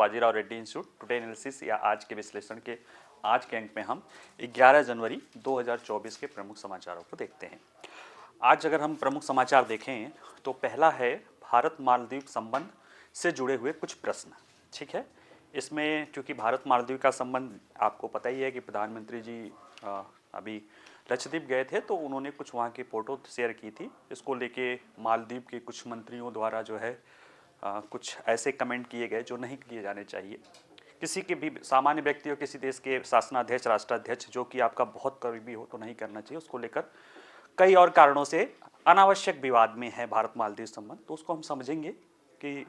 Bajirao Reddy institute today analysis या आज के विश्लेषण के आज के अंक में हम 11 जनवरी 2024 के प्रमुख समाचारों को देखते हैं। आज अगर हम प्रमुख समाचार देखें तो पहला है भारत मालदीव संबंध से जुड़े हुए कुछ प्रश्न। ठीक है, इसमें चूंकि भारत मालदीव का संबंध आपको पता ही है कि प्रधानमंत्री जी अभी लक्षद्वीप गए थे तो उन्होंने कुछ वहाँ की फोटो शेयर की थी। इसको लेके मालदीव के कुछ मंत्रियों द्वारा जो है कुछ ऐसे कमेंट किए गए जो नहीं किए जाने चाहिए। किसी के भी सामान्य व्यक्ति और किसी देश के शासनाध्यक्ष राष्ट्राध्यक्ष जो कि आपका बहुत करीबी हो तो नहीं करना चाहिए। उसको लेकर कई और कारणों से अनावश्यक विवाद में है भारत मालदीव संबंध। तो उसको हम समझेंगे कि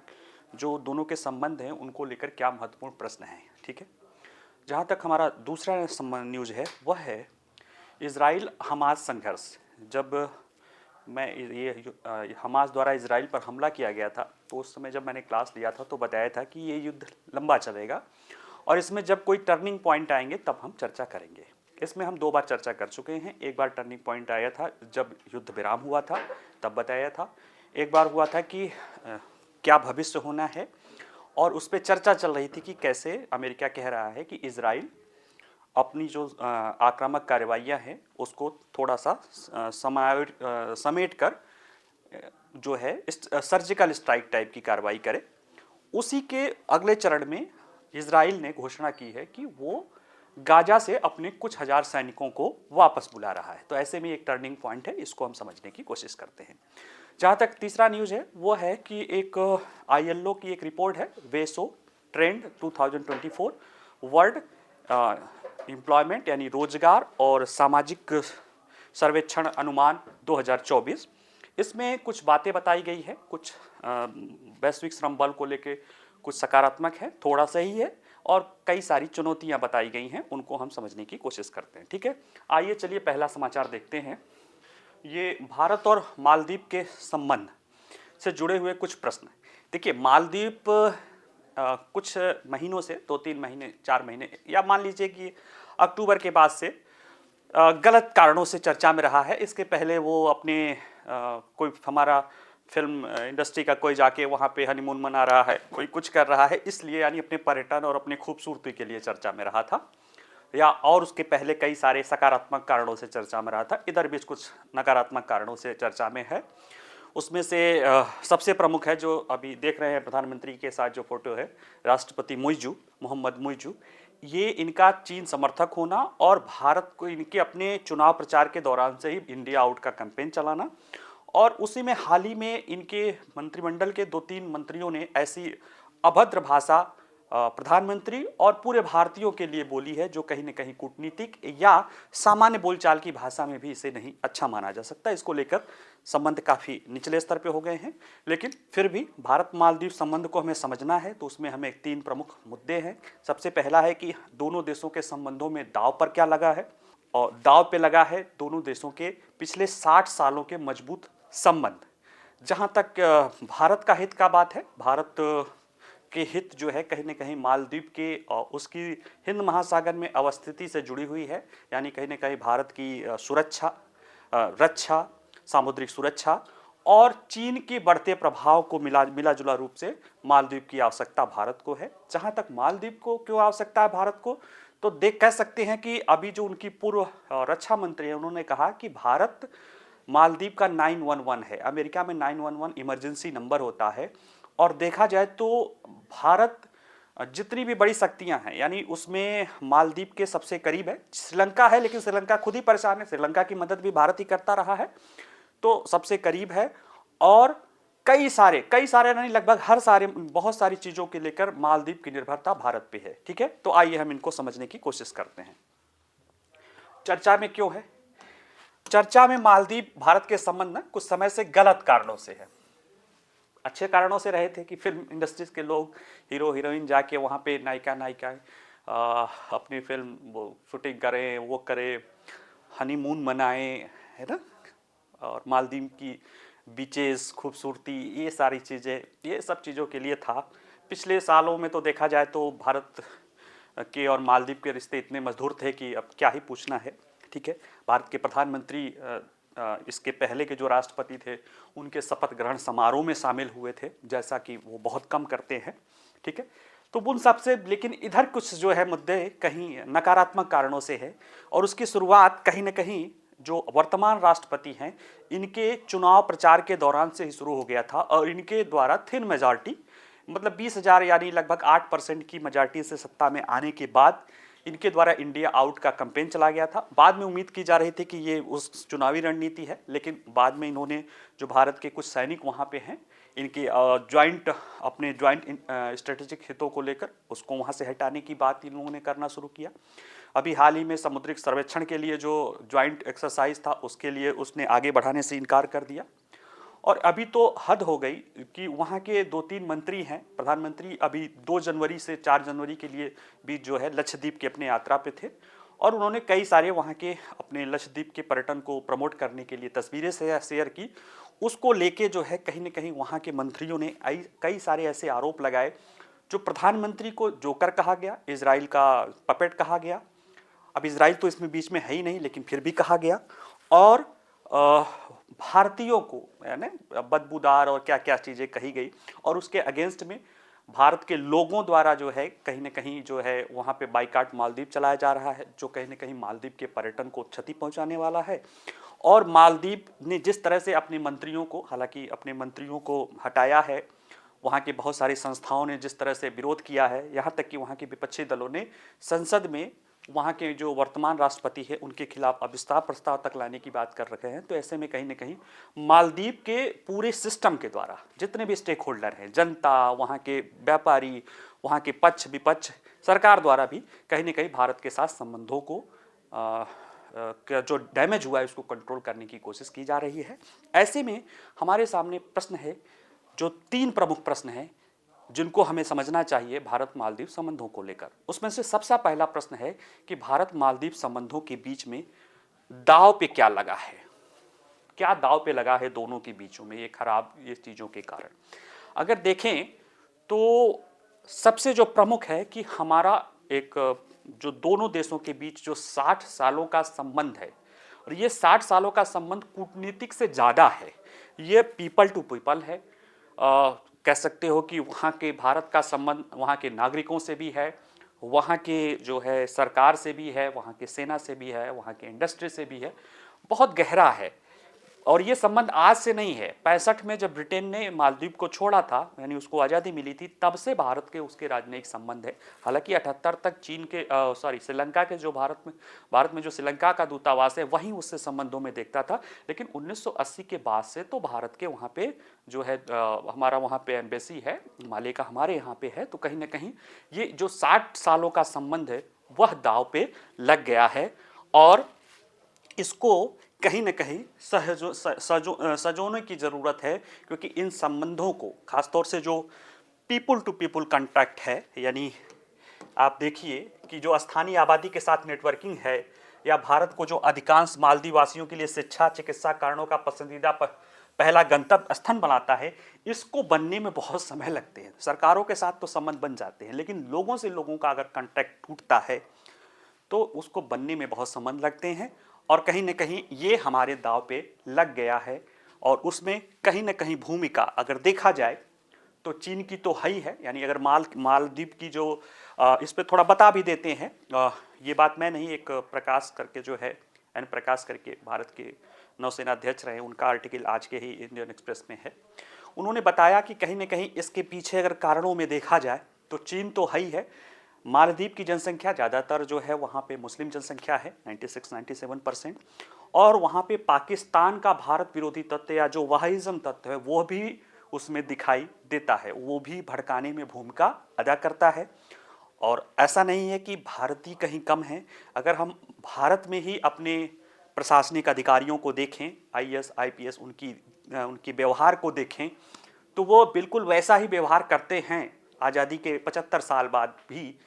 जो दोनों के संबंध हैं उनको लेकर क्या महत्वपूर्ण प्रश्न हैं। ठीक है, जहाँ तक हमारा दूसरा न्यूज़ है वह है इजराइल हमास संघर्ष। जब मैं ये हमास द्वारा इजराइल पर हमला किया गया था तो उस समय जब मैंने क्लास लिया था तो बताया था कि ये युद्ध लंबा चलेगा और इसमें जब कोई टर्निंग पॉइंट आएंगे तब हम चर्चा करेंगे। इसमें हम दो बार चर्चा कर चुके हैं। एक बार टर्निंग पॉइंट आया था जब युद्ध विराम हुआ था तब बताया था। एक बार हुआ था कि क्या भविष्य होना है और उस पर चर्चा चल रही थी कि कैसे अमेरिका कह रहा है कि इजराइल अपनी जो आक्रामक कार्रवाइयाँ हैं उसको थोड़ा सा समेट कर जो है सर्जिकल स्ट्राइक टाइप की कार्रवाई करे। उसी के अगले चरण में इजराइल ने घोषणा की है कि वो गाजा से अपने कुछ हजार सैनिकों को वापस बुला रहा है। तो ऐसे में एक टर्निंग पॉइंट है, इसको हम समझने की कोशिश करते हैं। जहाँ तक तीसरा न्यूज़ है वो है कि एक ILO की एक रिपोर्ट है वेसो ट्रेंड 2024 वर्ल्ड एम्प्लॉयमेंट यानी रोजगार और सामाजिक सर्वेक्षण अनुमान 2024। इसमें कुछ बातें बताई गई है, कुछ वैश्विक श्रम बल को लेके कुछ सकारात्मक है, थोड़ा सही है और कई सारी चुनौतियां बताई गई हैं, उनको हम समझने की कोशिश करते हैं। ठीक है, आइए चलिए पहला समाचार देखते हैं। ये भारत और मालदीव के संबंध से जुड़े हुए कुछ प्रश्न। देखिए, मालदीव कुछ महीनों से 2-3 महीने 4 महीने या मान लीजिए कि अक्टूबर के बाद से गलत कारणों से चर्चा में रहा है। इसके पहले वो अपने कोई हमारा फिल्म इंडस्ट्री का कोई जाके वहाँ पे हनीमून मना रहा है, कोई कुछ कर रहा है, इसलिए यानी अपने पर्यटन और अपने खूबसूरती के लिए चर्चा में रहा था, या और उसके पहले कई सारे सकारात्मक कारणों से चर्चा में रहा था। इधर भी कुछ नकारात्मक कारणों से चर्चा में है। उसमें से सबसे प्रमुख है जो अभी देख रहे हैं प्रधानमंत्री के साथ जो फोटो है, राष्ट्रपति मोहम्मद मुइजू, ये इनका चीन समर्थक होना और भारत को इनके अपने चुनाव प्रचार के दौरान से ही इंडिया आउट का कैंपेन चलाना। और उसी में हाल ही में इनके मंत्रिमंडल के 2-3 मंत्रियों ने ऐसी अभद्र भाषा प्रधानमंत्री और पूरे भारतीयों के लिए बोली है जो कहीं न कहीं कूटनीतिक या सामान्य बोलचाल की भाषा में भी इसे नहीं अच्छा माना जा सकता। इसको लेकर संबंध काफ़ी निचले स्तर पे हो गए हैं, लेकिन फिर भी भारत मालदीव संबंध को हमें समझना है तो उसमें हमें 3 प्रमुख मुद्दे हैं। सबसे पहला है कि दोनों देशों के संबंधों में दांव पर क्या लगा है, और दांव पे लगा है दोनों देशों के पिछले 60 सालों के मजबूत संबंध। जहाँ तक भारत का हित का बात है, भारत के हित जो है कहीं न कहीं मालदीव के उसकी हिंद महासागर में अवस्थिति से जुड़ी हुई है, यानी कहीं न कहीं भारत की सुरक्षा, रक्षा, सामुद्रिक सुरक्षा और चीन के बढ़ते प्रभाव को मिला जुला रूप से मालदीव की आवश्यकता भारत को है। जहाँ तक मालदीव को क्यों आवश्यकता है भारत को, तो कह सकते हैं कि अभी जो उनकी पूर्व रक्षा मंत्री है उन्होंने कहा कि भारत मालदीव का 911 है। अमेरिका में 911 इमरजेंसी नंबर होता है और देखा जाए तो भारत जितनी भी बड़ी शक्तियां हैं यानी उसमें मालदीव के सबसे करीब है। श्रीलंका है लेकिन श्रीलंका खुद ही परेशान है, श्रीलंका की मदद भी भारत ही करता रहा है, तो सबसे करीब है। और कई सारे नहीं लगभग बहुत सारी चीज़ों के लेकर मालदीव की निर्भरता भारत पे है। ठीक है, तो आइए हम इनको समझने की कोशिश करते हैं। चर्चा में क्यों है? चर्चा में मालदीव भारत के संबंध में कुछ समय से गलत कारणों से है। अच्छे कारणों से रहे थे कि फिल्म इंडस्ट्रीज के लोग हीरो हीरोइन जाके वहाँ पे नायिका अपनी फिल्म वो शूटिंग करें, वो करें, हनीमून मनाएं, है ना, और मालदीव की बीचेस, खूबसूरती, ये सारी चीज़ें, ये सब चीज़ों के लिए था। पिछले सालों में तो देखा जाए तो भारत के और मालदीव के रिश्ते इतने मधुर थे कि अब क्या ही पूछना है। ठीक है, भारत के प्रधानमंत्री इसके पहले के जो राष्ट्रपति थे उनके शपथ ग्रहण समारोह में शामिल हुए थे, जैसा कि वो बहुत कम करते हैं। ठीक है, तो उन सब से, लेकिन इधर कुछ जो है मुद्दे कहीं नकारात्मक कारणों से है, और उसकी शुरुआत कहीं ना कहीं जो वर्तमान राष्ट्रपति हैं इनके चुनाव प्रचार के दौरान से ही शुरू हो गया था, और इनके द्वारा थिन मेजॉरिटी, मतलब 20,000 यानी लगभग 8% की मेजॉरिटी से सत्ता में आने के बाद इनके द्वारा इंडिया आउट का कैंपेन चला गया था। बाद में उम्मीद की जा रही थी कि ये उस चुनावी रणनीति है, लेकिन बाद में इन्होंने जो भारत के कुछ सैनिक वहाँ पे हैं इनके अपने ज्वाइंट स्ट्रेटेजिक हितों को लेकर उसको वहाँ से हटाने की बात इन लोगों ने करना शुरू किया। अभी हाल ही में समुद्रिक सर्वेक्षण के लिए जो ज्वाइंट एक्सरसाइज था उसके लिए उसने आगे बढ़ाने से इनकार कर दिया। और अभी तो हद हो गई कि वहाँ के 2-3 मंत्री हैं, प्रधानमंत्री अभी 2 जनवरी से 4 जनवरी के लिए भी जो है लक्षद्वीप की अपने यात्रा पे थे, और उन्होंने कई सारे वहाँ के अपने लक्षद्वीप के पर्यटन को प्रमोट करने के लिए तस्वीरें शेयर की। उसको लेके जो है कहीं ना कहीं वहाँ के मंत्रियों ने कई सारे ऐसे आरोप लगाए। जो प्रधानमंत्री को जोकर कहा गया, इजराइल का पपेट कहा गया, अब इजराइल तो इसमें बीच में है ही नहीं लेकिन फिर भी कहा गया, और भारतीयों को यानी बदबूदार और क्या क्या चीज़ें कही गई, और उसके अगेंस्ट में भारत के लोगों द्वारा जो है कहीं ना कहीं जो है वहाँ पे बाइकाट मालदीव चलाया जा रहा है, जो कहीं ना कहीं मालदीव के पर्यटन को क्षति पहुँचाने वाला है। और मालदीव ने जिस तरह से अपने मंत्रियों को, हालांकि अपने मंत्रियों को हटाया है, वहाँ के बहुत सारी संस्थाओं ने जिस तरह से विरोध किया है, यहाँ तक कि वहाँ के विपक्षी दलों ने संसद में वहाँ के जो वर्तमान राष्ट्रपति है उनके खिलाफ अविश्वास प्रस्ताव तक लाने की बात कर रहे हैं। तो ऐसे में कहीं ना कहीं मालदीव के पूरे सिस्टम के द्वारा जितने भी स्टेक होल्डर हैं, जनता, वहाँ के व्यापारी, वहाँ के पक्ष विपक्ष, सरकार द्वारा भी कहीं ना कहीं भारत के साथ संबंधों को जो डैमेज हुआ है उसको कंट्रोल करने की कोशिश की जा रही है। ऐसे में हमारे सामने प्रश्न है, जो 3 प्रमुख प्रश्न हैं जिनको हमें समझना चाहिए भारत मालदीव संबंधों को लेकर। उसमें से सबसे पहला प्रश्न है कि भारत मालदीव संबंधों के बीच में दांव पे क्या लगा है, क्या दांव पे लगा है दोनों के बीचों में ये चीज़ों के कारण। अगर देखें तो सबसे जो प्रमुख है कि हमारा एक जो दोनों देशों के बीच जो 60 सालों का संबंध है, और ये 60 सालों का संबंध कूटनीतिक से ज़्यादा है, ये पीपल टू पीपल है। कह सकते हो कि वहाँ के भारत का संबंध वहाँ के नागरिकों से भी है, वहाँ के जो है सरकार से भी है, वहाँ के सेना से भी है, वहाँ के इंडस्ट्री से भी है, बहुत गहरा है। और ये संबंध आज से नहीं है। 65 में जब ब्रिटेन ने मालदीव को छोड़ा था, यानी उसको आज़ादी मिली थी, तब से भारत के उसके राजनयिक संबंध है। हालांकि 78 तक श्रीलंका के जो भारत में जो श्रीलंका का दूतावास है वहीं उससे संबंधों में देखता था, लेकिन 1980 के बाद से तो भारत के वहाँ पे जो है हमारा वहाँ पे एम्बेसी है, माले का हमारे यहाँ पे है। तो कहीं ना कहीं ये जो 60 सालों का संबंध है वह दाव पे लग गया है, और इसको कहीं ना कहीं सजोने की ज़रूरत है, क्योंकि इन संबंधों को खासतौर से जो पीपल टू पीपल कॉन्टैक्ट है, यानी आप देखिए कि जो स्थानीय आबादी के साथ नेटवर्किंग है, या भारत को जो अधिकांश मालदीव वासियों के लिए शिक्षा चिकित्सा कारणों का पसंदीदा पहला गंतव्य स्थान बनाता है, इसको बनने में बहुत समय लगते हैं। सरकारों के साथ तो संबंध बन जाते हैं, लेकिन लोगों से लोगों का अगर कॉन्टैक्ट टूटता है तो उसको बनने में बहुत संबंध लगते हैं, और कहीं ना कहीं ये हमारे दाव पे लग गया है। और उसमें कहीं ना कहीं भूमिका अगर देखा जाए तो चीन की तो है ही है, यानी अगर मालदीव की जो इस पे थोड़ा बता भी देते हैं, ये बात मैं नहीं, एक प्रकाश करके जो है एन प्रकाश करके भारत के नौसेना अध्यक्ष रहे, उनका आर्टिकल आज के ही इंडियन एक्सप्रेस में है। उन्होंने बताया कि कहीं ना कहीं इसके पीछे अगर कारणों में देखा जाए तो चीन तो है ही है। मालदीव की जनसंख्या ज़्यादातर जो है वहाँ पे मुस्लिम जनसंख्या है 96-97%, और वहाँ पे पाकिस्तान का भारत विरोधी तत्व या जो वहाइज़म तत्व है वो भी उसमें दिखाई देता है, वो भी भड़काने में भूमिका अदा करता है। और ऐसा नहीं है कि भारतीय कहीं कम है। अगर हम भारत में ही अपने प्रशासनिक अधिकारियों को देखें, IAS IPS उनकी व्यवहार को देखें, तो वो बिल्कुल वैसा ही व्यवहार करते हैं आज़ादी के 75 साल बाद भी,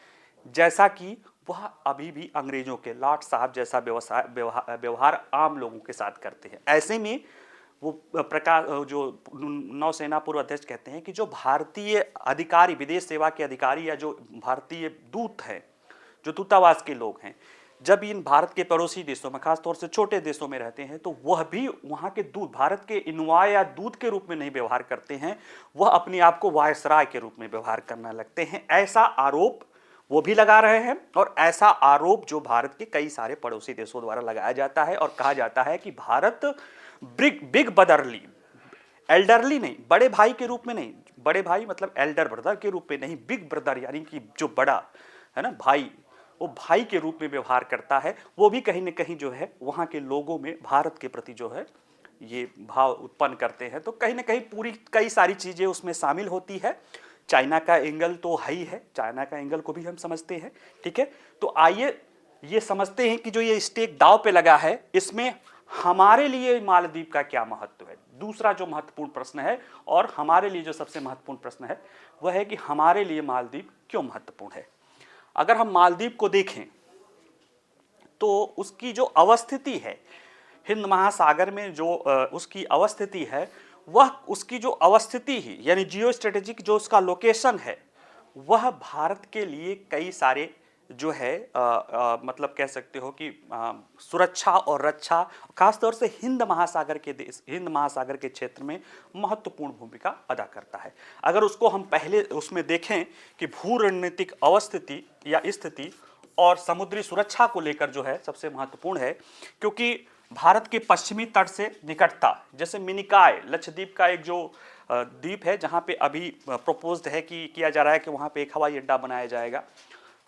जैसा कि वह अभी भी अंग्रेजों के लाट साहब जैसा व्यवहार आम लोगों के साथ करते हैं। ऐसे में वो जो नौसेना पूर्व अध्यक्ष कहते हैं कि जो भारतीय अधिकारी, विदेश सेवा के अधिकारी या जो भारतीय दूत हैं, जो दूतावास के लोग हैं, जब इन भारत के पड़ोसी देशों में, खासतौर से छोटे देशों में रहते हैं, तो वह भी वहाँ के दूध, भारत के इनवा या दूध के रूप में नहीं व्यवहार करते हैं, वह अपने आप को वायसराय के रूप में व्यवहार करने लगते हैं। ऐसा आरोप वो भी लगा रहे हैं, और ऐसा आरोप जो भारत के कई सारे पड़ोसी देशों द्वारा लगाया जाता है, और कहा जाता है कि भारत बिग ब्रदरली, एल्डरली नहीं, बड़े भाई के रूप में नहीं, बड़े भाई मतलब एल्डर ब्रदर के रूप में नहीं, बिग ब्रदर यानी कि जो बड़ा है ना भाई, वो भाई के रूप में व्यवहार करता है। वो भी कहीं ना कहीं जो है वहाँ के लोगों में भारत के प्रति जो है ये भाव उत्पन्न करते हैं। तो कहीं ना कहीं पूरी कई सारी चीज़ें उसमें शामिल होती है। चाइना का एंगल तो है ही है, चाइना का एंगल को भी हम समझते हैं, ठीक है। तो आइए ये समझते हैं कि जो ये स्टेक दांव पे लगा है, इसमें हमारे लिए मालदीव का क्या महत्व है। दूसरा जो महत्वपूर्ण प्रश्न है, और हमारे लिए जो सबसे महत्वपूर्ण प्रश्न है, वह है कि हमारे लिए मालदीव क्यों महत्वपूर्ण है। अगर हम मालदीव को देखें तो उसकी जो अवस्थिति है हिंद महासागर में, जो उसकी अवस्थिति है, वह उसकी जो अवस्थिति ही यानी जियो स्ट्रेटेजिक जो उसका लोकेशन है, वह भारत के लिए कई सारे जो है मतलब कह सकते हो कि सुरक्षा और रक्षा, खासतौर से हिंद महासागर के देश, हिंद महासागर के क्षेत्र में महत्वपूर्ण भूमिका अदा करता है। अगर उसको हम पहले उसमें देखें कि भू रणनीतिक अवस्थिति या स्थिति और समुद्री सुरक्षा को लेकर जो है सबसे महत्वपूर्ण है, क्योंकि भारत के पश्चिमी तट से निकटता, जैसे मिनिकॉय लक्षद्वीप का एक जो द्वीप है, जहाँ पे अभी प्रपोज्ड है कि किया जा रहा है कि वहाँ पे एक हवाई अड्डा बनाया जाएगा,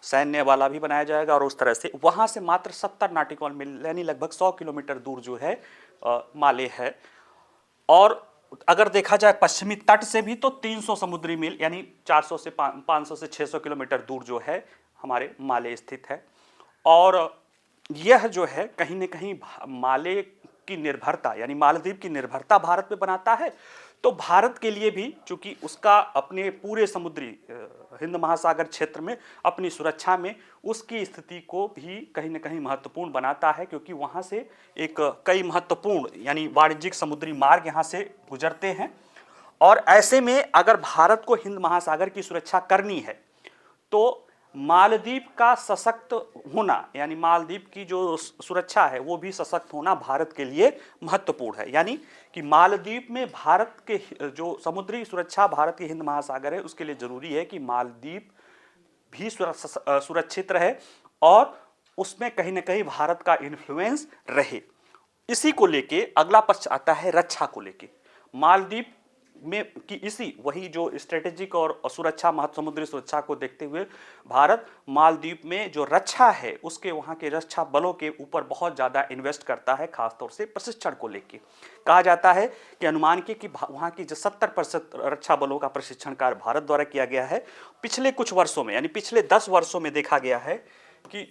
सैन्य वाला भी बनाया जाएगा, और उस तरह से वहाँ से मात्र 70 नॉटिकल मील यानी लगभग 100 किलोमीटर दूर जो है माले है। और अगर देखा जाए पश्चिमी तट से भी तो 300 समुद्री मील यानी 400 से 500 से 600 किलोमीटर दूर जो है हमारे माले स्थित है। और यह जो है कहीं न कहीं माले की निर्भरता यानी मालदीव की निर्भरता भारत पे बनाता है। तो भारत के लिए भी, चूंकि उसका अपने पूरे समुद्री हिंद महासागर क्षेत्र में अपनी सुरक्षा में उसकी स्थिति को भी कहीं न कहीं महत्वपूर्ण बनाता है, क्योंकि वहाँ से एक कई महत्वपूर्ण यानी वाणिज्यिक समुद्री मार्ग यहाँ से गुजरते हैं। और ऐसे में अगर भारत को हिंद महासागर की सुरक्षा करनी है तो मालदीव का सशक्त होना यानी मालदीव की जो सुरक्षा है वो भी सशक्त होना भारत के लिए महत्वपूर्ण है। यानी कि मालदीव में भारत के जो समुद्री सुरक्षा भारत के हिंद महासागर है उसके लिए जरूरी है कि मालदीव भी सुरक्षित रहे और उसमें कहीं ना कहीं भारत का इन्फ्लुएंस रहे। इसी को लेके अगला पक्ष आता है रक्षा को लेके। मालदीव में कि इसी वही जो स्ट्रेटेजिक और सुरक्षा समुद्री सुरक्षा को देखते हुए भारत मालदीव में जो रक्षा है उसके वहाँ के रक्षा बलों के ऊपर बहुत ज़्यादा इन्वेस्ट करता है, खासतौर से प्रशिक्षण को लेके। कहा जाता है कि अनुमान के कि वहाँ की जो 70% रक्षा बलों का प्रशिक्षण कार्य भारत द्वारा किया गया है। पिछले कुछ वर्षों में यानी पिछले 10 वर्षों में देखा गया है कि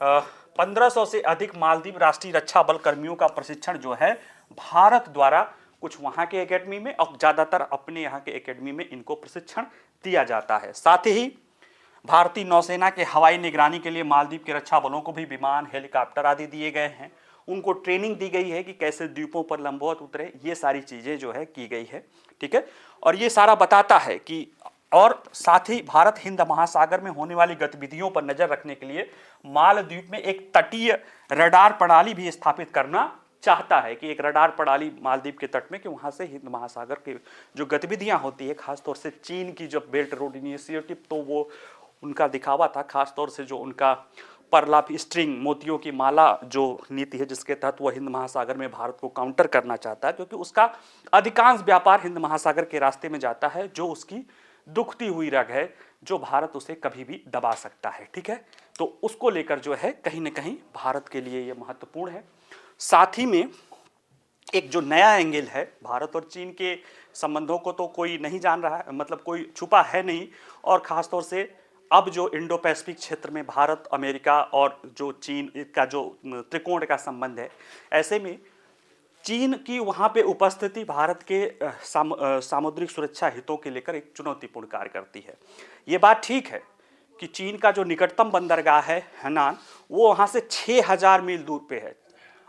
1500 से अधिक मालदीव राष्ट्रीय रक्षा बल कर्मियों का प्रशिक्षण जो है भारत द्वारा कुछ वहाँ के एकेडमी में और ज़्यादातर अपने यहाँ के एकेडमी में इनको प्रशिक्षण दिया जाता है। साथ ही भारतीय नौसेना के हवाई निगरानी के लिए मालदीव के रक्षा बलों को भी विमान, हेलीकॉप्टर आदि दिए गए हैं। उनको ट्रेनिंग दी गई है कि कैसे द्वीपों पर लंबवत उतरे, ये सारी चीज़ें जो है की गई है, ठीक है। और ये सारा बताता है कि और साथ ही भारत हिंद महासागर में होने वाली गतिविधियों पर नजर रखने के लिए मालदीव में एक तटीय रडार प्रणाली भी स्थापित करना चाहता है कि एक रडार प्रणाली मालदीव के तट में कि वहां से हिंद महासागर की जो गतिविधियां होती है, खासतौर से चीन की जो बेल्ट रोड इनिशिएटिव, तो वो उनका दिखावा था, खासतौर से जो उनका परलाप स्ट्रिंग मोतियों की माला जो नीति है जिसके तहत वह हिंद महासागर में भारत को काउंटर करना चाहता है, क्योंकि उसका अधिकांश व्यापार हिंद महासागर के रास्ते में जाता है, जो उसकी दुखती हुई रग है, जो भारत उसे कभी भी दबा सकता है, ठीक है। तो उसको लेकर जो है कहीं ना कहीं भारत के लिए यह महत्वपूर्ण है। साथ ही में एक जो नया एंगल है, भारत और चीन के संबंधों को तो कोई नहीं जान रहा है, मतलब कोई छुपा है नहीं, और ख़ासतौर से अब जो इंडो पैसिफिक क्षेत्र में भारत, अमेरिका और जो चीन का जो त्रिकोण का संबंध है, ऐसे में चीन की वहाँ पे उपस्थिति भारत के सामुद्रिक सुरक्षा हितों के लेकर एक चुनौतीपूर्ण कार्य करती है। ये बात ठीक है कि चीन का जो निकटतम बंदरगाह है हैनान, वो वहाँ से 6000 मील दूर पे है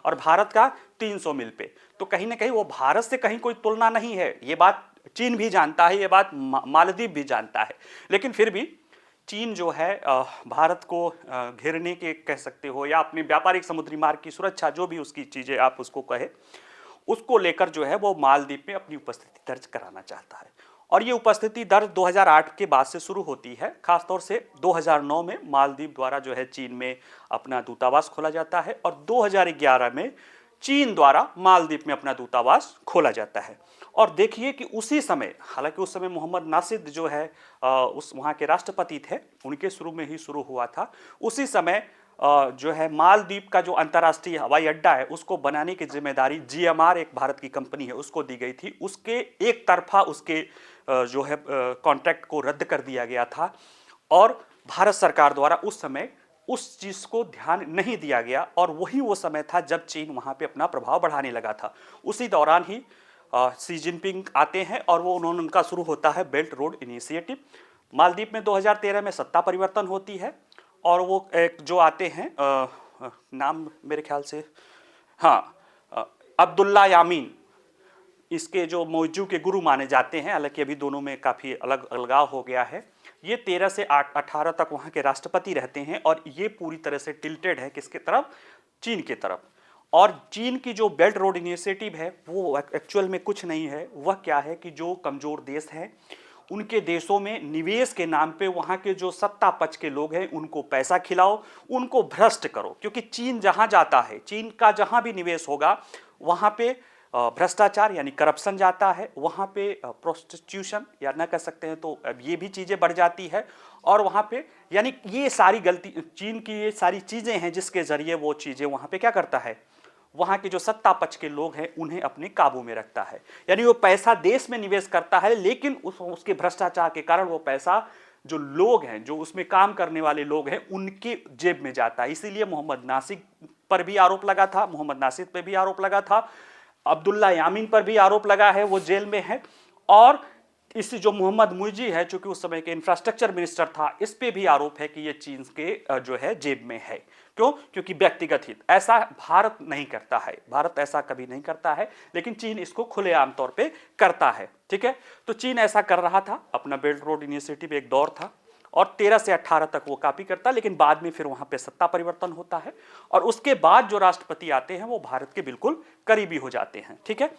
और भारत का 300 मील पे, तो कहीं ना कहीं वो भारत से कहीं कोई तुलना नहीं है। ये बात चीन भी जानता है, ये बात मालदीव भी जानता है, लेकिन फिर भी चीन जो है भारत को घेरने के कह सकते हो या अपने व्यापारिक समुद्री मार्ग की सुरक्षा, जो भी उसकी चीज़ें आप उसको कहे, उसको लेकर जो है वो मालदीव में अपनी उपस्थिति दर्ज कराना चाहता है। और ये उपस्थिति दर्ज 2008 के बाद से शुरू होती है। खासतौर से 2009 में मालदीव द्वारा जो है चीन में अपना दूतावास खोला जाता है और 2011 में चीन द्वारा मालदीव में अपना दूतावास खोला जाता है। और देखिए कि उसी समय, हालांकि उस समय मोहम्मद नासिर जो है उस वहाँ के राष्ट्रपति थे, उनके शुरू में ही शुरू हुआ था। उसी समय जो है मालदीव का जो अंतर्राष्ट्रीय हवाई अड्डा है उसको बनाने की जिम्मेदारी GMR, एक भारत की कंपनी है, उसको दी गई थी। उसके एक तरफा उसके जो है कॉन्ट्रैक्ट को रद्द कर दिया गया था और भारत सरकार द्वारा उस समय उस चीज को ध्यान नहीं दिया गया और वही वो समय था जब चीन वहां पे अपना प्रभाव बढ़ाने लगा था। उसी दौरान ही शी जिनपिंग आते हैं और उनका शुरू होता है बेल्ट रोड इनिशिएटिव। मालदीव में 2013 में सत्ता परिवर्तन होती है और वो एक जो आते हैं नाम मेरे ख्याल से अब्दुल्ला यामीन, इसके जो मौजू के गुरु माने जाते हैं, हालांकि अभी दोनों में काफ़ी अलगाव हो गया है। ये 13 से 18 तक वहाँ के राष्ट्रपति रहते हैं और ये पूरी तरह से टिल्टेड है किसके तरफ? चीन के तरफ। और चीन की जो बेल्ट रोड इनिशिएटिव है वो एक्चुअल में कुछ नहीं है। वह क्या है कि जो कमज़ोर देश हैं उनके देशों में निवेश के नाम पे वहाँ के जो सत्ता पक्ष के लोग हैं उनको पैसा खिलाओ, उनको भ्रष्ट करो। क्योंकि चीन जहाँ जाता है, चीन का जहाँ भी निवेश होगा वहाँ पे भ्रष्टाचार यानी करप्शन जाता है, वहाँ पे प्रोस्टिट्यूशन या ना कह सकते हैं तो ये भी चीज़ें बढ़ जाती है। और वहाँ पे यानी ये सारी गलती चीन की ये सारी चीज़ें हैं जिसके ज़रिए वो चीज़ें वहाँ पे क्या करता है, वहाँ के जो सत्ता पक्ष के लोग हैं उन्हें अपने काबू में रखता है। यानी वो पैसा देश में निवेश करता है लेकिन उसके भ्रष्टाचार के कारण वो पैसा जो लोग हैं, जो उसमें काम करने वाले लोग हैं, उनके जेब में जाता है। इसीलिए मोहम्मद नासिर पर भी आरोप लगा था, मोहम्मद नासिर पर भी आरोप लगा था, अब्दुल्ला यामीन पर भी आरोप लगा है, वो जेल में है। और इस जो मोहम्मद मुर्जी है, जो कि उस समय के इंफ्रास्ट्रक्चर मिनिस्टर था, इस पे भी आरोप है कि ये चीन के जो है जेब में है। क्यों? क्योंकि व्यक्तिगत हित। ऐसा भारत नहीं करता है, भारत ऐसा कभी नहीं करता है, लेकिन चीन इसको खुलेआम तौर पे करता है। ठीक है, तो चीन ऐसा कर रहा था। अपना बेल्ट रोड इनिशिएटिव एक दौर था और 13 से 18 तक वो कॉपी करता, लेकिन बाद में फिर वहां पे सत्ता परिवर्तन होता है और उसके बाद जो राष्ट्रपति आते हैं वो भारत के बिल्कुल करीबी हो जाते हैं। ठीक है,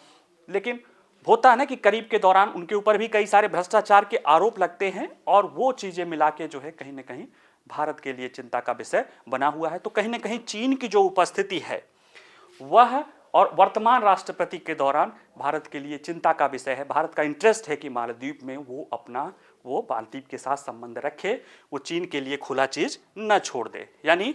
लेकिन होता है ना कि करीब के दौरान उनके ऊपर भी कई सारे भ्रष्टाचार के आरोप लगते हैं और वो चीजें मिला के जो है कहीं ना कहीं भारत के लिए चिंता का विषय बना हुआ है। तो कहीं ना कहीं चीन की जो उपस्थिति है वह और वर्तमान राष्ट्रपति के दौरान भारत के लिए चिंता का विषय है। भारत का इंटरेस्ट है कि मालदीव में वो मालदीव के साथ संबंध रखे, वो चीन के लिए खुला चीज न छोड़ दे। यानी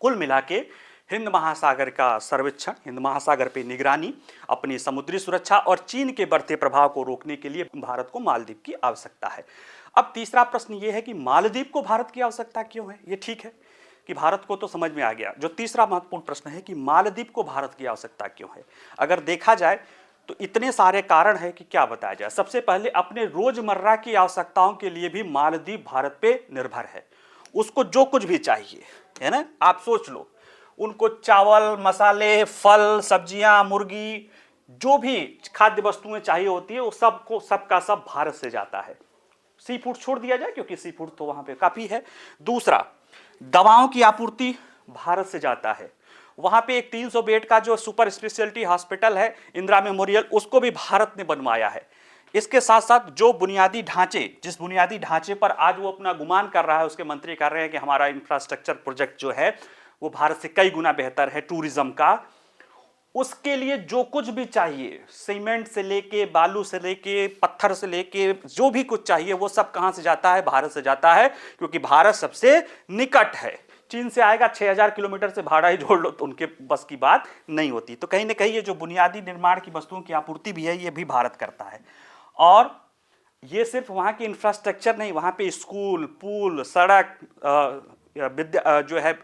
कुल मिला के हिंद महासागर का सर्वेक्षण, हिंद महासागर पे निगरानी, अपनी समुद्री सुरक्षा और चीन के बढ़ते प्रभाव को रोकने के लिए भारत को मालदीव की आवश्यकता है। अब तीसरा प्रश्न ये है कि मालदीव को भारत की आवश्यकता क्यों है? ये ठीक है कि भारत को तो समझ में आ गया। जो तीसरा महत्वपूर्ण प्रश्न है कि मालदीव को भारत की आवश्यकता क्यों है, अगर देखा जाए तो इतने सारे कारण है कि क्या बताया जाए। सबसे पहले अपने रोजमर्रा की आवश्यकताओं के लिए भी मालदीव भारत पे निर्भर है। उसको जो कुछ भी चाहिए है ना, आप सोच लो, उनको चावल, मसाले, फल, सब्जियां, मुर्गी, जो भी खाद्य वस्तुएं चाहिए होती है वो सबका सब भारत से जाता है। सी फूड छोड़ दिया जाए क्योंकि सी फूड तो वहां पे काफी है। दूसरा, दवाओं की आपूर्ति भारत से जाता है। वहां पे एक 300 बेड का जो सुपर स्पेशलिटी हॉस्पिटल है इंदिरा मेमोरियल, उसको भी भारत ने बनवाया है। इसके साथ साथ जो बुनियादी ढांचे, जिस बुनियादी ढांचे पर आज वो अपना गुमान कर रहा है, उसके मंत्री कर रहे हैं कि हमारा इंफ्रास्ट्रक्चर प्रोजेक्ट जो है वो भारत से कई गुना बेहतर है टूरिज्म का, उसके लिए जो कुछ भी चाहिए, सीमेंट से लेके, बालू से लेके, पत्थर से लेके, जो भी कुछ चाहिए वो सब कहां से जाता है? भारत से जाता है। क्योंकि भारत सबसे निकट है। चीन से आएगा 6000 किलोमीटर से भाड़ा ही जोड़ लो तो उनके बस की बात नहीं होती। तो कहीं ना कहीं ये जो बुनियादी निर्माण की वस्तुओं की आपूर्ति भी है ये भी भारत करता है। और ये सिर्फ वहाँ की इंफ्रास्ट्रक्चर नहीं, वहाँ पे स्कूल, पुल, सड़क, विद्या जो है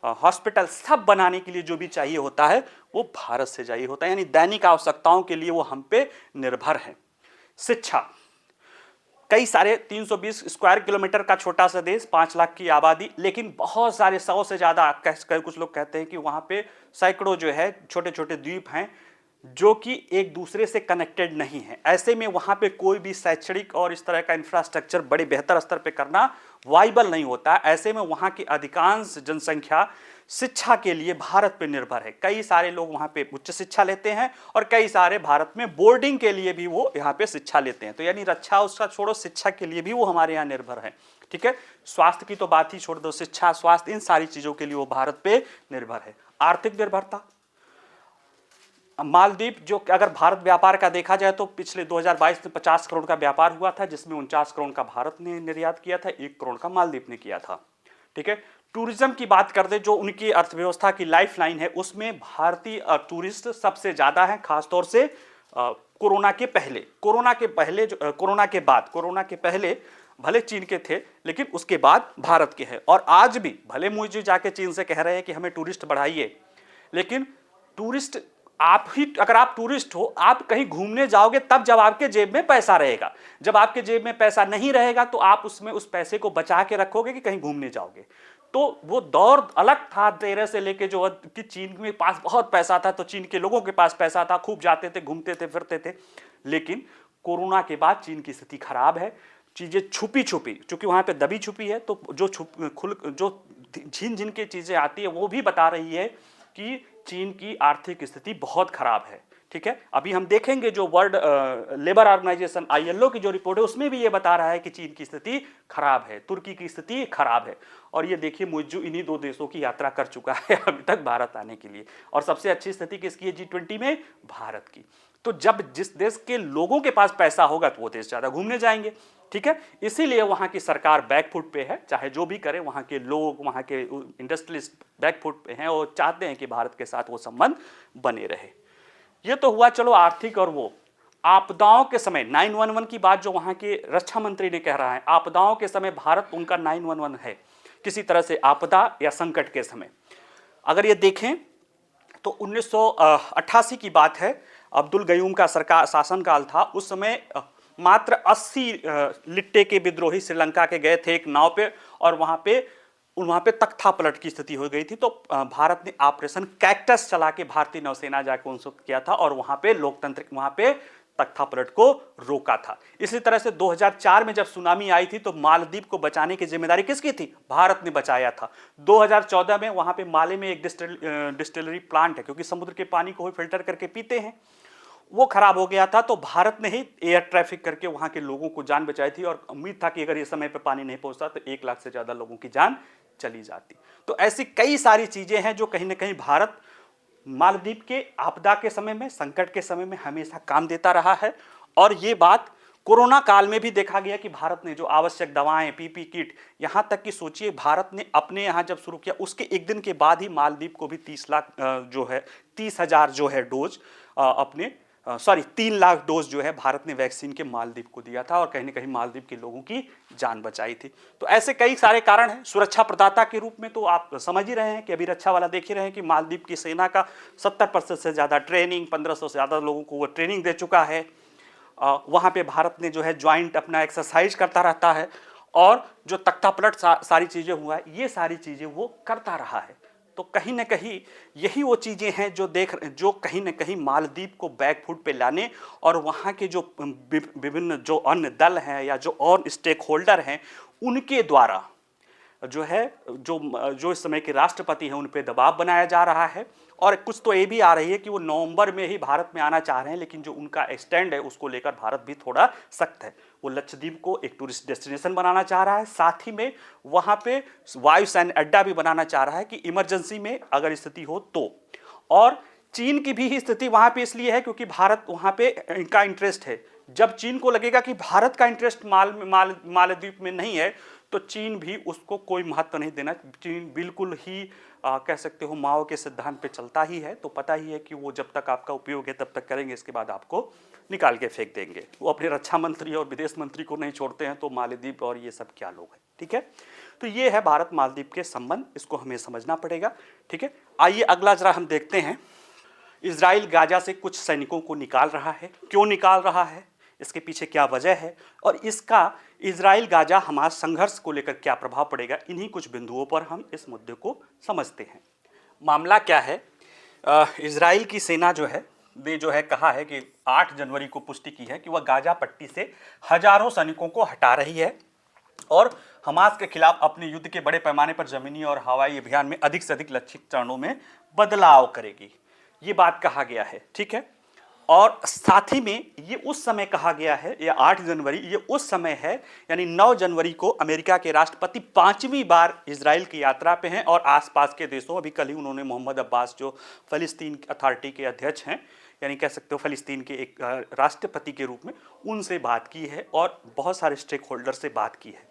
हॉस्पिटल, सब बनाने के लिए जो भी चाहिए होता है वो भारत से चाहिए होता है। यानी दैनिक आवश्यकताओं के लिए वो हम पे निर्भर है। शिक्षा, कई सारे 320 स्क्वायर किलोमीटर का छोटा सा देश, 5 लाख की आबादी, लेकिन बहुत सारे 100 से ज़्यादा, कुछ लोग कहते हैं कि वहाँ पे सैकड़ों जो है छोटे छोटे द्वीप हैं जो कि एक दूसरे से कनेक्टेड नहीं है। ऐसे में वहां पे कोई भी शैक्षणिक और इस तरह का इंफ्रास्ट्रक्चर बड़े बेहतर स्तर पे करना वाइबल नहीं होता। ऐसे में वहां की अधिकांश जनसंख्या शिक्षा के लिए भारत पे निर्भर है। कई सारे लोग वहां पे उच्च शिक्षा लेते हैं और कई सारे भारत में बोर्डिंग के लिए भी वो यहाँ पे शिक्षा लेते हैं। तो यानी रक्षा उसका छोड़ो, शिक्षा के लिए भी वो हमारे यहाँ निर्भर है। ठीक है, स्वास्थ्य की तो बात ही छोड़ दो, शिक्षा, स्वास्थ्य, इन सारी चीजों के लिए वो भारत पे निर्भर है। आर्थिक निर्भरता, मालदीव जो अगर भारत व्यापार का देखा जाए तो पिछले 2022 में 50 करोड़ का व्यापार हुआ था, जिसमें 49 करोड़ का भारत ने निर्यात किया था, 1 करोड़ का मालदीव ने किया था। ठीक है, टूरिज्म की बात कर दे, जो उनकी अर्थव्यवस्था की लाइफलाइन है, उसमें भारतीय टूरिस्ट सबसे ज्यादा है, खासतौर से कोरोना के पहले, कोरोना के पहले भले चीन के थे, लेकिन उसके बाद भारत के हैं। और आज भी भले मोदी जाके चीन से कह रहे हैं कि हमें टूरिस्ट बढ़ाइए, लेकिन टूरिस्ट अगर आप टूरिस्ट हो, आप कहीं घूमने जाओगे तब जब आपके जेब में पैसा रहेगा। जब आपके जेब में पैसा नहीं रहेगा तो आप उसमें उस पैसे को बचा के रखोगे कि कहीं घूमने जाओगे। तो वो दौर अलग था 13 से लेके, जो कि चीन के पास बहुत पैसा था, तो चीन के लोगों के पास पैसा था, खूब जाते थे, घूमते थे, फिरते थे। लेकिन कोरोना के बाद चीन की स्थिति खराब है, चीजें छुपी चूंकि वहां पे दबी छुपी है, तो जो झिन झिन की चीजें आती है वो भी बता रही है कि चीन की आर्थिक स्थिति बहुत खराब है। ठीक है, अभी हम देखेंगे जो वर्ल्ड लेबर ऑर्गेनाइजेशन ILO की जो रिपोर्ट है उसमें भी ये बता रहा है कि चीन की स्थिति खराब है, तुर्की की स्थिति खराब है। और ये देखिए, मुइज्जू इन्हीं 2 देशों की यात्रा कर चुका है अभी तक भारत आने के लिए। और सबसे अच्छी स्थिति किसकी है G20 में? भारत की। तो जब जिस देश के लोगों के पास पैसा होगा तो वो देश ज्यादा घूमने जाएंगे। ठीक है, इसीलिए वहां की सरकार बैकफुट पे है, चाहे जो भी करे, वहां के लोग, वहां के इंडस्ट्रियलिस्ट बैकफुट पे हैं और चाहते हैं कि भारत के साथ वो संबंध बने रहे। ये तो हुआ चलो आर्थिक। और वो आपदाओं के समय 911 की बात जो वहां के रक्षा मंत्री ने कह रहा है, आपदाओं के समय भारत उनका 911 है, किसी तरह से आपदा या संकट के समय। अगर ये देखें तो 1988 की बात है, अब्दुल गयूम का सरकार शासनकाल था। उस समय मात्र 80 लिट्टे के विद्रोही श्रीलंका के गए थे एक नाव पे, और वहां पे तख्ता पलट की स्थिति हो गई थी। तो भारत ने ऑपरेशन कैक्टस चला के, भारतीय नौसेना जाकर उनको किया था और वहां पे तख्ता पलट को रोका था। इसी तरह से 2004 में जब सुनामी आई थी तो मालदीव को बचाने की जिम्मेदारी किसकी थी? भारत ने बचाया था। 2014 में वहां पे माले में एक डिस्टिलरी प्लांट है, क्योंकि समुद्र के पानी को फिल्टर करके पीते हैं, वो खराब हो गया था, तो भारत ने ही एयर ट्रैफिक करके वहां के लोगों को जान बचाई थी। और उम्मीद था कि अगर ये समय पे पानी नहीं पहुंचता तो 1 लाख से ज्यादा लोगों की जान चली जाती। तो ऐसी कई सारी चीजें हैं जो कहीं ना कहीं भारत मालदीव के आपदा के समय में, संकट के समय में हमेशा काम देता रहा है। और ये बात कोरोना काल में भी देखा गया कि भारत ने जो आवश्यक दवाएं, PP किट, यहां तक कि सोचिए भारत ने अपने यहां जब शुरू किया उसके 1 दिन के बाद ही मालदीव को भी 30,000 जो है डोज 3 लाख डोज जो है भारत ने वैक्सीन के मालदीव को दिया था, और कहीं ना कहीं मालदीव के लोगों की जान बचाई थी। तो ऐसे कई सारे कारण हैं। सुरक्षा प्रदाता के रूप में तो आप समझ ही रहे हैं कि अभी रक्षा वाला देख ही रहे हैं कि मालदीव की सेना का 70% से ज्यादा ट्रेनिंग, 1500 से ज्यादा लोगों को वो ट्रेनिंग दे चुका है। वहां पे भारत ने जो है ज्वाइंट अपना एक्सरसाइज करता रहता है, और जो तख्ता पलट सारी चीजें हुआ है, ये सारी चीजें वो करता रहा है। तो कहीं ना कहीं यही वो चीजें हैं जो कहीं ना कहीं मालदीव को बैकफुट पे लाने, और वहां के जो विभिन्न जो अन्य दल हैं या जो और स्टेक होल्डर हैं, उनके द्वारा जो है जो इस समय के राष्ट्रपति हैं उन पे दबाव बनाया जा रहा है। और कुछ तो ये भी आ रही है कि वो नवंबर में ही भारत में आना चाह रहे हैं, लेकिन जो उनका स्टैंड है उसको लेकर भारत भी थोड़ा सख्त है। वो लक्षद्वीप को एक टूरिस्ट डेस्टिनेशन बनाना चाह रहा है, साथ ही में वहां पे वायु सैन्य अड्डा भी बनाना चाह रहा है कि इमरजेंसी में अगर स्थिति हो तो। और चीन की भी स्थिति वहां पे इसलिए है क्योंकि भारत वहां पे इनका इंटरेस्ट है। जब चीन को लगेगा कि भारत का इंटरेस्ट मालदीव में नहीं है, तो चीन भी उसको कोई महत्व नहीं देना। चीन बिल्कुल ही कह सकते हो माओ के सिद्धांत पे चलता ही है। तो पता ही है कि वो जब तक आपका उपयोग है तब तक करेंगे, इसके बाद आपको निकाल के फेंक देंगे। वो अपने रक्षा मंत्री और विदेश मंत्री को नहीं छोड़ते हैं, तो मालदीव और ये सब क्या लोग हैं। ठीक है, तो ये है भारत मालदीव के संबंध, इसको हमें समझना पड़ेगा। ठीक है, आइए अगला जरा हम देखते हैं। इजराइल गाजा से कुछ सैनिकों को निकाल रहा है, क्यों निकाल रहा है, इसके पीछे क्या वजह है, और इसका इजराइल गाजा हमास संघर्ष को लेकर क्या प्रभाव पड़ेगा, इन्हीं कुछ बिंदुओं पर हम इस मुद्दे को समझते हैं। मामला क्या है, इजराइल की सेना जो है ने जो है कहा है कि 8 जनवरी को पुष्टि की है कि वह गाजा पट्टी से हजारों सैनिकों को हटा रही है और हमास के खिलाफ अपने युद्ध के बड़े पैमाने पर जमीनी और हवाई अभियान में अधिक से अधिक लक्षित चरणों में बदलाव करेगी। ये बात कहा गया है, ठीक है। और साथ ही में ये उस समय कहा गया है, ये 8 जनवरी ये उस समय है, यानी 9 जनवरी को अमेरिका के राष्ट्रपति 5वीं बार इजराइल की यात्रा पे हैं और आसपास के देशों, अभी कल ही उन्होंने मोहम्मद अब्बास जो फ़लस्तीन अथॉरिटी के अध्यक्ष हैं, यानी कह सकते हो फ़लस्तीन के एक राष्ट्रपति के रूप में, उनसे बात की है और बहुत सारे स्टेक होल्डर से बात की है।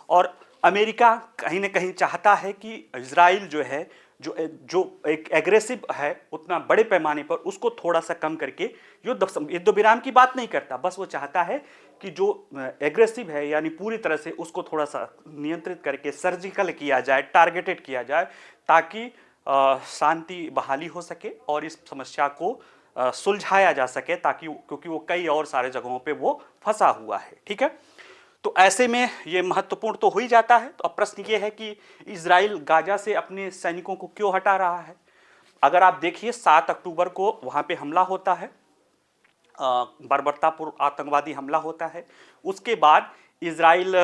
और अमेरिका कहीं ना कहीं चाहता है कि इजराइल जो है जो एक एग्रेसिव है उतना बड़े पैमाने पर उसको थोड़ा सा कम करके युद्ध विराम की बात नहीं करता, बस वो चाहता है कि जो एग्रेसिव है यानी पूरी तरह से उसको थोड़ा सा नियंत्रित करके सर्जिकल किया जाए, टारगेटेड किया जाए, ताकि शांति बहाली हो सके और इस समस्या को सुलझाया जा सके, ताकि क्योंकि वो कई और सारे जगहों पे वो फंसा हुआ है, ठीक है। तो ऐसे में ये महत्वपूर्ण तो हो ही जाता है। तो अब प्रश्न ये है कि इजराइल गाजा से अपने सैनिकों को क्यों हटा रहा है। अगर आप देखिए 7 अक्टूबर को वहाँ पे हमला होता है, बर्बरतापुर आतंकवादी हमला होता है। उसके बाद इजराइल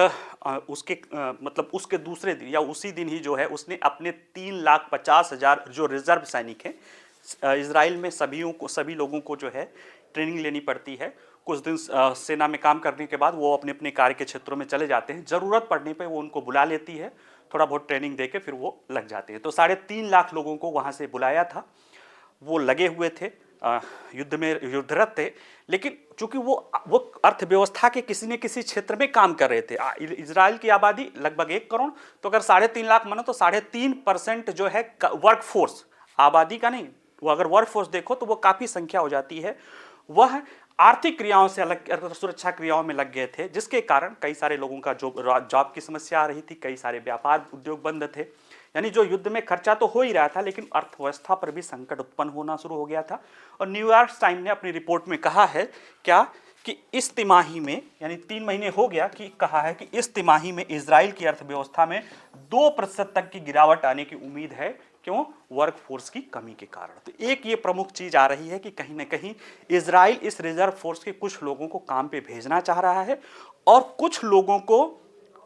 मतलब उसके दूसरे दिन या उसी दिन ही जो है उसने अपने 3,50,000 जो रिजर्व सैनिक हैं, इजराइल में सभी लोगों को जो है ट्रेनिंग लेनी पड़ती है। कुछ दिन सेना में काम करने के बाद वो अपने अपने कार्य के क्षेत्रों में चले जाते हैं, ज़रूरत पड़ने पे वो उनको बुला लेती है, थोड़ा बहुत ट्रेनिंग देके फिर वो लग जाते हैं। तो 3.5 लाख लोगों को वहाँ से बुलाया था, वो लगे हुए थे, युद्ध में युद्धरत थे, लेकिन चूंकि वो अर्थव्यवस्था के किसी न किसी क्षेत्र में काम कर रहे थे। इजराइल की आबादी लगभग 1 करोड़, तो अगर 3.5 लाख मानो तो 3.5% जो है वर्क फोर्स, आबादी का नहीं, वो अगर वर्क फोर्स देखो तो वो काफ़ी संख्या हो जाती है। वह आर्थिक क्रियाओं से अलग सुरक्षा क्रियाओं में लग गए थे, जिसके कारण कई सारे लोगों का जॉब की समस्या आ रही थी, कई सारे व्यापार उद्योग बंद थे। यानी जो युद्ध में खर्चा तो हो ही रहा था, लेकिन अर्थव्यवस्था पर भी संकट उत्पन्न होना शुरू हो गया था। और न्यूयॉर्क टाइम ने अपनी रिपोर्ट में कहा है क्या कि इस तिमाही में, यानी 3 महीने हो गया, कि कहा है कि इस तिमाही में इजराइल की अर्थव्यवस्था में 2% तक की गिरावट आने की उम्मीद है। क्यों? वर्क फोर्स की कमी के कारण। तो एक ये प्रमुख चीज आ रही है कि कहीं ना कहीं इजराइल इस रिजर्व फोर्स के कुछ लोगों को काम पे भेजना चाह रहा है और कुछ लोगों को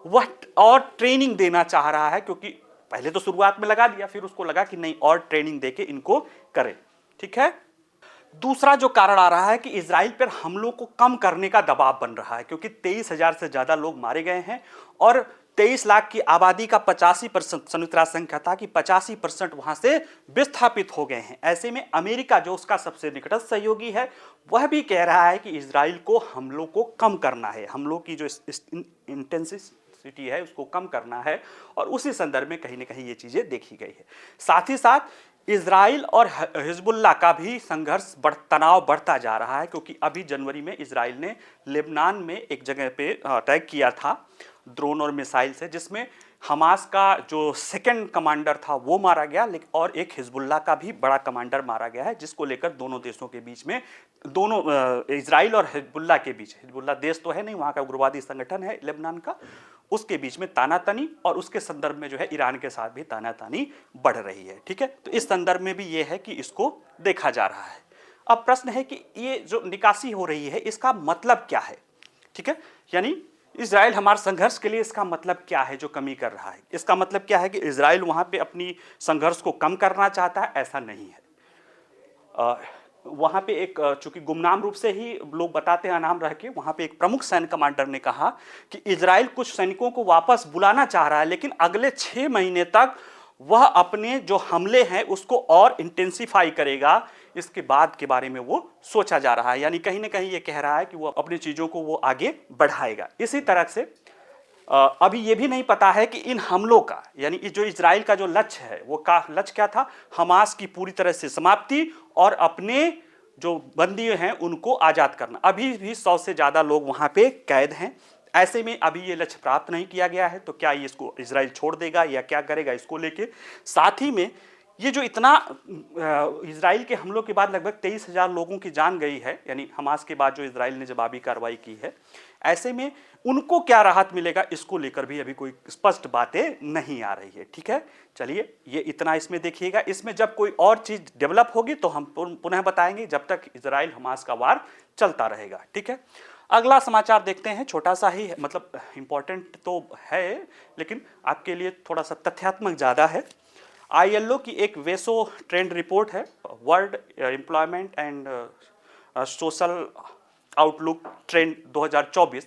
वह और ट्रेनिंग देना चाह रहा है, क्योंकि पहले तो शुरुआत में लगा दिया, फिर उसको लगा कि नहीं और ट्रेनिंग देके इनको करे, ठीक है। दूसरा जो कारण आ रहा है कि इजराइल पर हमलों को कम करने का दबाव बन रहा है, क्योंकि 23,000 से ज्यादा लोग मारे गए हैं और 23 लाख की आबादी का 85%, संयुक्त राष्ट्र संघ कहता है कि 85% वहां से विस्थापित हो गए हैं। ऐसे में अमेरिका जो उसका सबसे निकटस्थ सहयोगी है, वह भी कह रहा है कि इजराइल को हमलों को कम करना है, हमलों की जो इंटेंसिटी है उसको कम करना है, और उसी संदर्भ में कहीं ना कहीं ये चीजें देखी गई है। साथ ही साथ इजराइल और हिजबुल्लाह का भी संघर्ष तनाव बढ़ता जा रहा है, क्योंकि अभी जनवरी में इजराइल ने लेबनान में एक जगह पे अटैक किया था ड्रोन और मिसाइल से, जिसमें हमास का जो सेकंड कमांडर था वो मारा गया, लेकिन और एक हिजबुल्लाह का भी बड़ा कमांडर मारा गया है, जिसको लेकर दोनों देशों के बीच में, दोनों इजराइल और हिजबुल्लाह के बीच, हिजबुल्लाह देश तो है नहीं, वहाँ का उग्रवादी संगठन है लेबनान का, उसके बीच में तानातनी, और उसके संदर्भ में जो है ईरान के साथ भी तानातनी बढ़ रही है, ठीक है। तो इस संदर्भ में भी ये है कि इसको देखा जा रहा है। अब प्रश्न है कि ये जो निकासी हो रही है इसका मतलब क्या है, ठीक है, यानी इजराइल हमारे संघर्ष के लिए इसका मतलब क्या है जो कमी कर रहा है। इसका मतलब क्या है कि इजराइल वहां पे अपनी संघर्ष को कम करना चाहता है, ऐसा नहीं है। वहां पे एक, चूंकि गुमनाम रूप से ही लोग बताते हैं नाम रह के, वहां पे एक प्रमुख सैन्य कमांडर ने कहा कि इजराइल कुछ सैनिकों को वापस बुलाना चाह रहा है, लेकिन अगले 6 महीने तक वह अपने जो हमले हैं उसको और इंटेंसिफाई करेगा, इसके बाद के बारे में वो सोचा जा रहा है। यानी कहीं ना कहीं ये कह रहा है कि वो अपनी चीज़ों को वो आगे बढ़ाएगा। इसी तरह से अभी ये भी नहीं पता है कि इन हमलों का, यानी जो इजराइल का जो लक्ष्य है वो का लक्ष्य क्या था, हमास की पूरी तरह से समाप्ति और अपने जो बंदी हैं उनको आज़ाद करना। अभी भी 100 से ज़्यादा लोग वहाँ पे कैद हैं। ऐसे में अभी ये लक्ष्य प्राप्त नहीं किया गया है, तो क्या ये इसको इजराइल छोड़ देगा या क्या करेगा, इसको लेके। साथ ही में ये जो इतना इजराइल के हमलों के बाद लगभग 23,000 लोगों की जान गई है, यानी हमास के बाद जो इजराइल ने जवाबी कार्रवाई की है, ऐसे में उनको क्या राहत मिलेगा इसको लेकर भी अभी कोई स्पष्ट बातें नहीं आ रही है। ठीक है, चलिए ये इतना इसमें देखिएगा। इसमें जब कोई और चीज डेवलप होगी तो हम पुनः बताएंगे, जब तक इजराइल हमास का वार चलता रहेगा। ठीक है, अगला समाचार देखते हैं, छोटा सा ही है, मतलब इंपॉर्टेंट तो है लेकिन आपके लिए थोड़ा सा तथ्यात्मक ज़्यादा है। ILO की एक वेसो ट्रेंड रिपोर्ट है, world employment and social outlook trend 2024।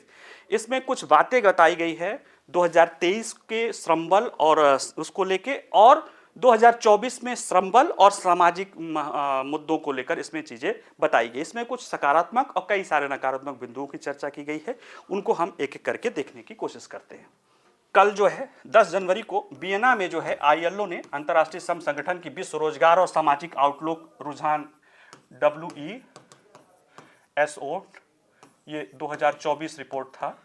इसमें कुछ बातें बताई गई है 2023 के श्रम बल और उसको लेके, और 2024 में श्रम बल और सामाजिक मुद्दों को लेकर इसमें चीज़ें बताई गई। इसमें कुछ सकारात्मक और कई सारे नकारात्मक बिंदुओं की चर्चा की गई है, उनको हम एक एक करके देखने की कोशिश करते हैं। कल जो है 10 जनवरी को वियना में जो है ILO ने, अंतर्राष्ट्रीय श्रम संगठन की विश्व रोजगार और सामाजिक आउटलुक रुझान WESO ये 2024 रिपोर्ट था,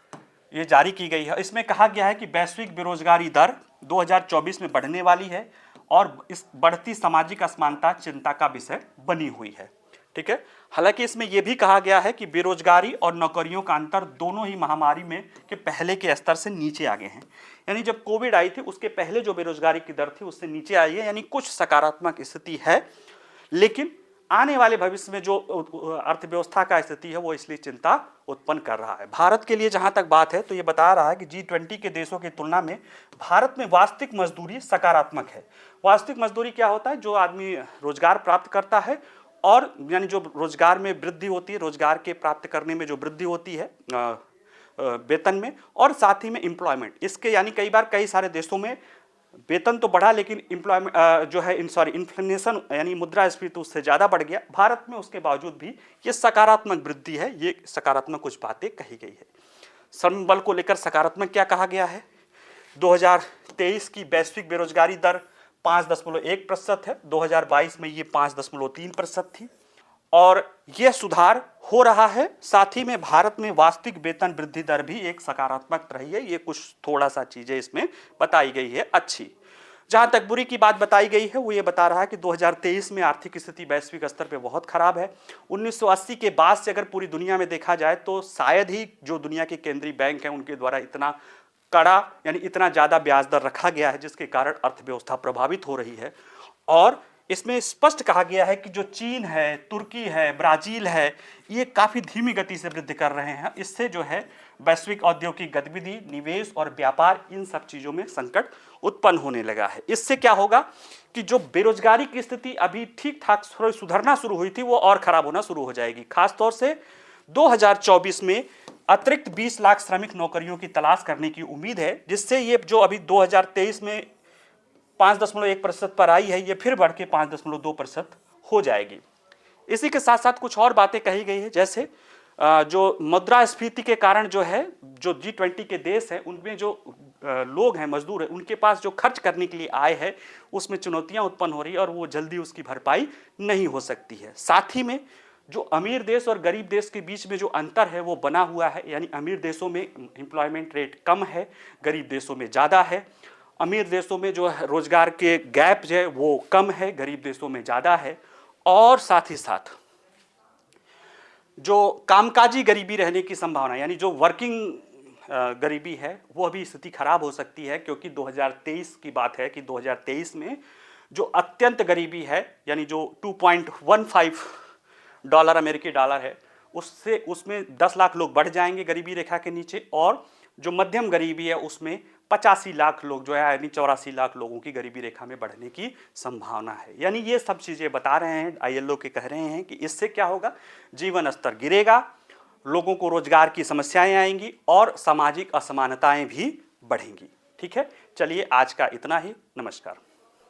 ये जारी की गई है। इसमें कहा गया है कि वैश्विक बेरोजगारी दर 2024 में बढ़ने वाली है और इस बढ़ती सामाजिक असमानता चिंता का विषय बनी हुई है। ठीक है, हालांकि इसमें यह भी कहा गया है कि बेरोजगारी और नौकरियों का अंतर दोनों ही महामारी में के पहले के स्तर से नीचे आ गए हैं। यानी जब कोविड आई थी उसके पहले जो बेरोजगारी की दर थी उससे नीचे आई है, यानी कुछ सकारात्मक स्थिति है। लेकिन आने वाले भविष्य में जो अर्थव्यवस्था का स्थिति है वो इसलिए चिंता उत्पन्न कर रहा है। भारत के लिए जहां तक बात है तो ये बता रहा है कि G20 के देशों की तुलना में भारत में वास्तविक मजदूरी सकारात्मक है। वास्तविक मजदूरी क्या होता है? जो आदमी रोजगार प्राप्त करता है, और यानी जो रोजगार में वृद्धि होती है, रोजगार के प्राप्त करने में जो वृद्धि होती है वेतन में, और साथ ही में एम्प्लॉयमेंट, इसके यानी कई बार कई सारे देशों में वेतन तो बढ़ा लेकिन एम्प्लॉयमेंट जो है इन्फ्लेशन यानी मुद्रास्फीति उससे ज़्यादा बढ़ गया। भारत में उसके बावजूद भी ये सकारात्मक वृद्धि है, ये सकारात्मक कुछ बातें कही गई है। श्रम बल को लेकर सकारात्मक क्या कहा गया है? 2023 की वैश्विक बेरोजगारी दर 5.1% है, 2022 में ये 5.3% थी, और यह सुधार हो रहा है। साथ ही में भारत में वास्तविक वेतन वृद्धि दर भी एक सकारात्मक रही है। ये कुछ थोड़ा सा चीजें इसमें बताई गई है अच्छी। जहां तक बुरी की बात बताई गई है वो ये बता रहा है कि 2023 में आर्थिक स्थिति वैश्विक स्तर पे बहुत खराब है। 1980 के बाद से अगर पूरी दुनिया में देखा जाए तो शायद ही जो दुनिया के केंद्रीय बैंक हैं उनके द्वारा इतना कड़ा यानी इतना ज़्यादा ब्याज दर रखा गया है जिसके कारण अर्थव्यवस्था प्रभावित हो रही है। और इसमें स्पष्ट कहा गया है कि जो चीन है, तुर्की है, ब्राज़ील है, ये काफ़ी धीमी गति से वृद्धि कर रहे हैं। इससे जो है वैश्विक औद्योगिक गतिविधि, निवेश और व्यापार, इन सब चीज़ों में संकट उत्पन्न होने लगा है। इससे क्या होगा कि जो बेरोजगारी की स्थिति अभी ठीक ठाक सुधरना शुरू हुई थी वो और ख़राब होना शुरू हो जाएगी। खासतौर से 2024 में अतिरिक्त 20 लाख श्रमिक नौकरियों की तलाश करने की उम्मीद है, जिससे ये जो अभी 2023 में 5.1% पर आई है ये फिर बढ़ के 5.2% हो जाएगी। इसी के साथ साथ कुछ और बातें कही गई है, जैसे जो मुद्रास्फीति के कारण जो है जो G20 के देश हैं उनमें जो लोग हैं, मजदूर हैं, उनके पास जो खर्च करने के लिए आय है उसमें चुनौतियां उत्पन्न हो रही है और वो जल्दी उसकी भरपाई नहीं हो सकती है। साथ ही में जो अमीर देश और गरीब देश के बीच में जो अंतर है वो बना हुआ है, यानी अमीर देशों में एम्प्लॉयमेंट रेट कम है, गरीब देशों में ज़्यादा है। अमीर देशों में जो रोजगार के गैप है वो कम है, गरीब देशों में ज़्यादा है। और साथ ही साथ जो कामकाजी गरीबी रहने की संभावना यानी जो वर्किंग गरीबी है वो अभी स्थिति खराब हो सकती है, क्योंकि 2023 की बात है कि 2023 में जो अत्यंत गरीबी है यानी जो 2.15 डॉलर अमेरिकी डॉलर है उसमें 10 लाख लोग बढ़ जाएंगे गरीबी रेखा के नीचे, और जो मध्यम गरीबी है उसमें 85 लाख लोग जो है यानी 84 लाख लोगों की गरीबी रेखा में बढ़ने की संभावना है। यानी ये सब चीज़ें बता रहे हैं, ILO के कह रहे हैं कि इससे क्या होगा, जीवन स्तर गिरेगा, लोगों को रोजगार की समस्याएं आएंगी और सामाजिक असमानताएं भी बढ़ेंगी। ठीक है, चलिए आज का इतना ही, नमस्कार।